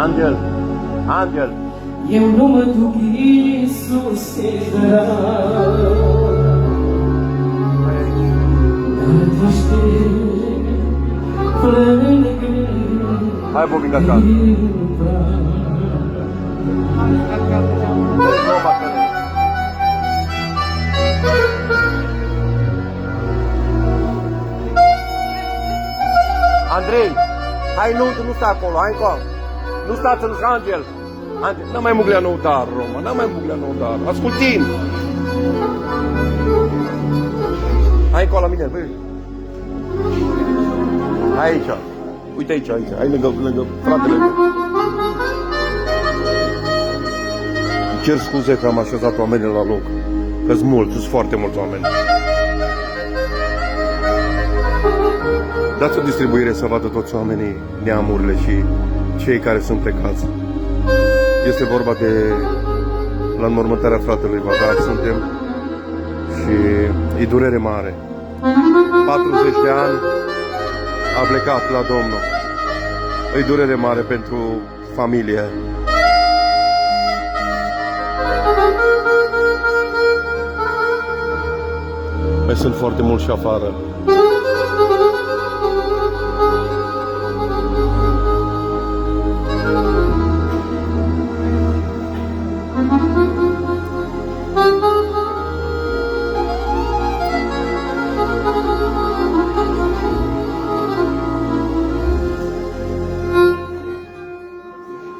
Angel, Angel. Eu nu mă duc, Iisuse, drag, dar te aștept, plâng. Hai, Bobin, acasă. Andrei, hai nu sta acolo, hai acolo. Nu stați în Angel. Angel, n-am mai muglea nou dar, Roma, n-am mai muglea nou dar. Ascultin! Hai acolo la mine, băi. Hai aici. Uite aici, hai lângă fratele meu. Îmi cer scuze că am așezat oamenii la loc. Că-s mulți, sunt foarte mulți oameni. Dați o distribuire să vadă toți oamenii, neamurile și cei care sunt plecați. Este vorba de la înmormântarea fratelui Vadar suntem și e durere mare. 40 de ani a plecat la Domnul. E durere mare pentru familie. Mai sunt foarte mulți și afară.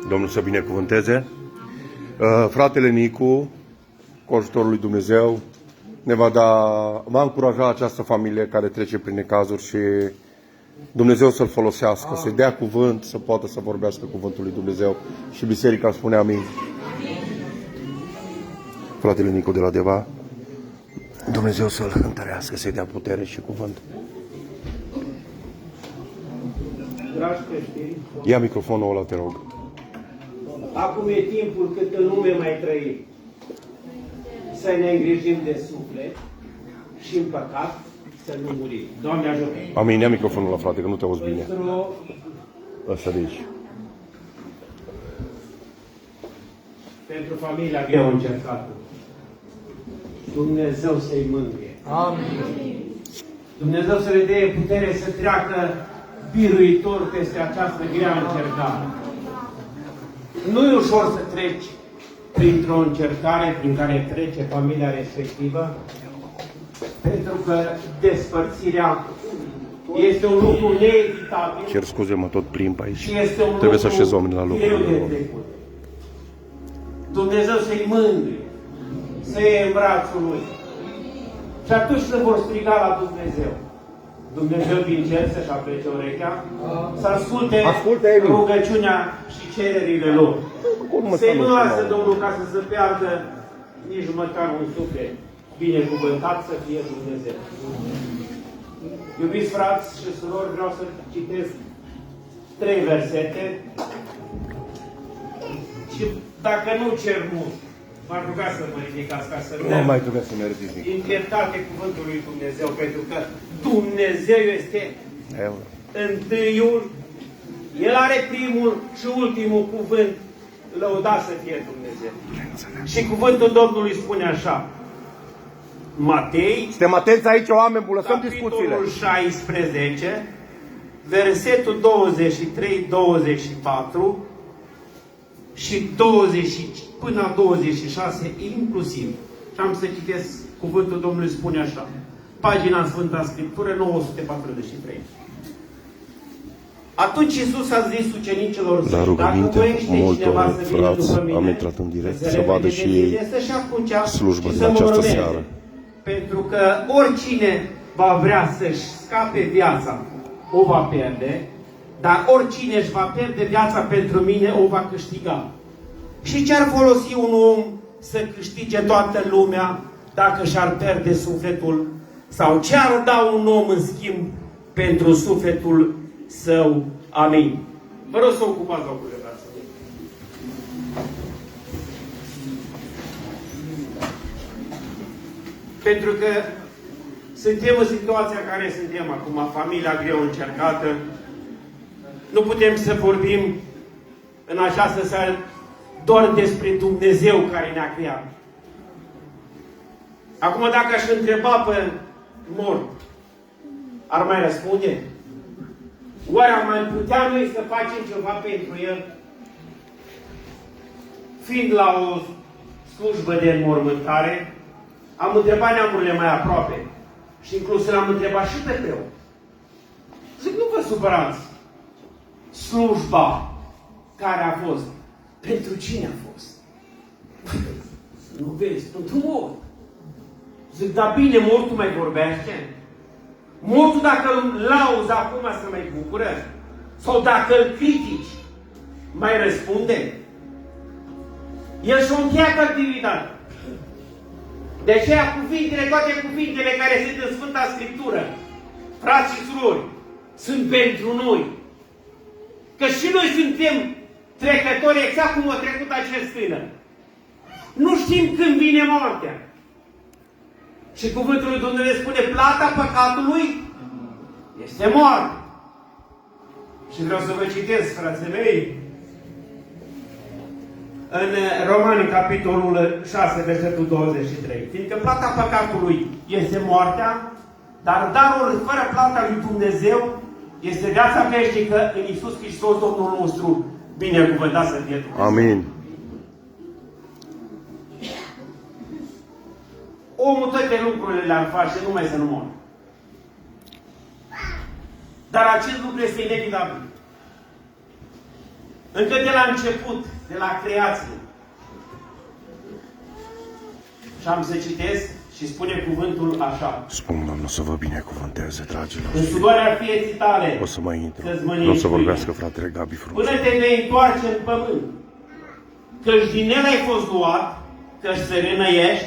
Domnul să binecuvânteze. Fratele Nicu, cu ajutorul lui Dumnezeu, va încuraja această familie care trece prin necazuri și Dumnezeu să-l folosească, să-i dea cuvânt, să poată să vorbească cuvântul lui Dumnezeu și biserica spune amin. Fratele Nicu de la Deva, Dumnezeu să-l întărească, să-i dea putere și cuvânt. Dragi creștini, Ia microfonul ăla, te rog. acum e timpul cât în lume mai trăim. Să ne îngrijim de suflet și în păcat să nu murim. Doamne ajută! Amin, ia microfonul la frate, că nu te auzi bine. Asta de aici. Pentru familia greu încercată. Dumnezeu să-i mângâie. Amin. Dumnezeu să le dea putere să treacă biruitor peste această grea încercare. Nu e ușor să treci printr-o încercare prin care trece familia respectivă, pentru că despărțirea este un lucru neevitabil. Cer scuze, mă tot plimb aici. Și este un Trebuie să lucru așez oamenii la locul greu de lor. trecut. Dumnezeu să-i mângâie, să iei în brațul Lui. Și atunci se vor striga la Dumnezeu. Dumnezeu din cer să-și aplece urechea, să asculte rugăciunea și cererile lor. Să-i nu lasă Domnul ca să se piardă nici măcar un suflet. Binecuvântat să fie Dumnezeu. Iubiți frați și surori, vreau să citesc 3 versete și dacă nu cer mult, m-ar ruga să mă ridicați ca să Nu mai trebuie să mergi nici. în pietate cuvântul lui Dumnezeu, pentru că Dumnezeu este întâiul, El are primul și ultimul cuvânt, lăudat să fie Dumnezeu. Și cuvântul Domnului spune așa, Matei, Suntem atenți aici, oameni buni, lăsăm discuțiile. capitolul 16, versetul 23-24 și 20 până la 26 inclusiv. Și am să citesc cuvântul Domnului spune așa. Pagina Sfânta Scriptură 943. Atunci Iisus a zis ucenicilor săi, La rugăminte multor frați am mine, intrat în direct să vadă și ei slujba și din să mă această urmeze. seară. Pentru că oricine va vrea să-și scape viața, o va pierde, dar oricine își va pierde viața pentru mine, o va câștiga. Și ce-ar folosi un om să câștige toată lumea dacă și-ar pierde sufletul? Sau ce-ar da un om în schimb pentru sufletul său? Amin. Vă rog să ocupați locurile, fraților. Pentru că suntem în situația în care suntem acum, familia greu încercată, nu putem să vorbim în această seară doar despre Dumnezeu care ne-a creat. Acum dacă aș întreba pe mort, ar mai răspunde? Oare am mai putea noi să facem ceva pentru el? Fiind la o slujbă de înmormântare, am întrebat neamurile mai aproape și inclus l-am întrebat și pe preot. Zic, nu vă supărați. Slujba care a fost, pentru cine a fost? Nu vezi, pentru mort. Zic, dar bine, mortul mai vorbește? Mortul dacă îl lauzi acum să mai bucură? Sau dacă îl critici, mai răspunde? El și-a încheiat activitatea. De aceea cuvintele, toate cuvintele care sunt în Sfânta Scriptură, frați și surori, sunt pentru noi. Că și noi suntem trecători exact cum a trecut acest tânăr. Nu știm când vine moartea. Și cuvântul lui Dumnezeu spune, plata păcatului este moarte. Și vreau să vă citesc, frații mei, în Romani, capitolul 6, versetul 23. Fiindcă plata păcatului este moartea, dar darul fără plata lui Dumnezeu este viața veșnică în Iisus Hristos, Domnul nostru. Binecuvântat să fie Dumnezeu. Amin. Omul toate lucrurile le-ar face, numai să nu moară. Dar acest lucru este inevitabil. Încă de la început, de la creație. Și am să citesc și spune cuvântul așa. Spun, Domnul, să vă binecuvânteze, dragilor. În sudoarea vieții tale, O să mai intru. să-ți Nu o să mănânci vorbească pâinea. fratele Gabi frumos. Până te vei întoarce în pământ. Căci din el ai fost luat, căci să renăiești